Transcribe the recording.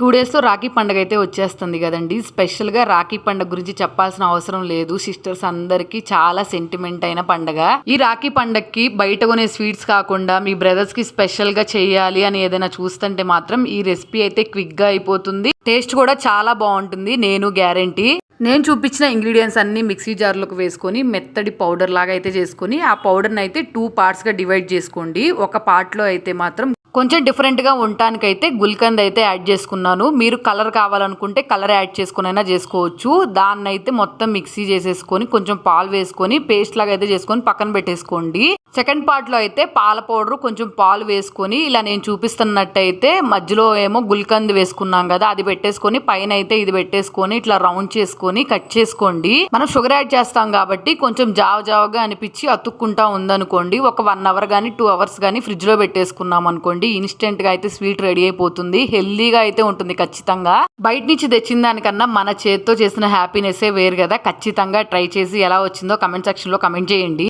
2 డేస్‌తో రాఖీ పండుగ అయితే వచ్చేస్తుంది గదండీ! స్పెషల్‌గా రాఖీ పండుగ గురించి చెప్పాల్సిన అవసరం లేదు. సిస్టర్స్ అందరికీ చాలా సెంటిమెంట్ అయిన పండగ. ఈ రాఖీ పండగకి బయట కొనే స్వీట్స్ కాకుండా మీ బ్రదర్స్‌కి స్పెషల్‌గా చేయాలి అని ఏదైనా చూస్తుంటే మాత్రం ఈ రెసిపీ అయితే క్విక్‌గా అయిపోతుంది. టేస్ట్ కూడా చాలా బావుంటుంది. నేను గ్యారంటీ. నేను చూపించిన ఇంగ్రీడియంట్స్ అన్నీ మిక్సీ జార్‌లోకి వేసుకొని మెత్తటి పౌడర్ లాగా అయితే చేసుకొని ఆ పౌడర్‌ని అయితే 2 పార్ట్స్‌గా డివైడ్ చేసుకోండి. ఒక పార్ట్‌లో అయితే మాత్రం కొంచెం డిఫరెంట్‌గా ఉండటానికైతే గుల్కంద్ అయితే యాడ్ చేసుకున్నాను. మీరు కలర్ కావాలనుకుంటే కలర్ యాడ్ చేసుకొనైనా చేసుకోవచ్చు. దాన్నైతే మొత్తం మిక్సీ చేసేసుకొని కొంచెం పాలు వేసుకొని పేస్ట్ లాగా అయితే చేసుకొని పక్కన పెట్టేసుకోండి. సెకండ్ పార్ట్‌లో అయితే పాల పౌడర్ కొంచెం పాలు వేసుకొని ఇలా నేను చూపిస్తున్నట్టయితే మధ్యలో ఏమో గుల్కంద్ వేసుకున్నాం కదా, అది పెట్టేసుకొని పైన అయితే ఇది పెట్టేసుకొని ఇట్లా రౌండ్ చేసుకొని కట్ చేసుకోండి. మనం షుగర్ యాడ్ చేస్తాం కాబట్టి కొంచెం జావగా అనిపించి అతుక్కుంటా ఉందనుకోండి, ఒక 1 అవర్ కానీ 2 అవర్స్ కానీ ఫ్రిడ్జ్లో పెట్టేసుకున్నాం అనుకోండి, ఇన్స్టెంట్ గా అయితే స్వీట్ రెడీ అయిపోతుంది. హెల్దీగా అయితే ఉంటుంది ఖచ్చితంగా. బయట నుంచి తెచ్చిన దానికన్నా మన చేతితో చేసిన హ్యాపీనెస్ వేరు కదా. ఖచ్చితంగా ట్రై చేసి ఎలా వచ్చిందో కమెంట్ సెక్షన్ లో కమెంట్ చేయండి.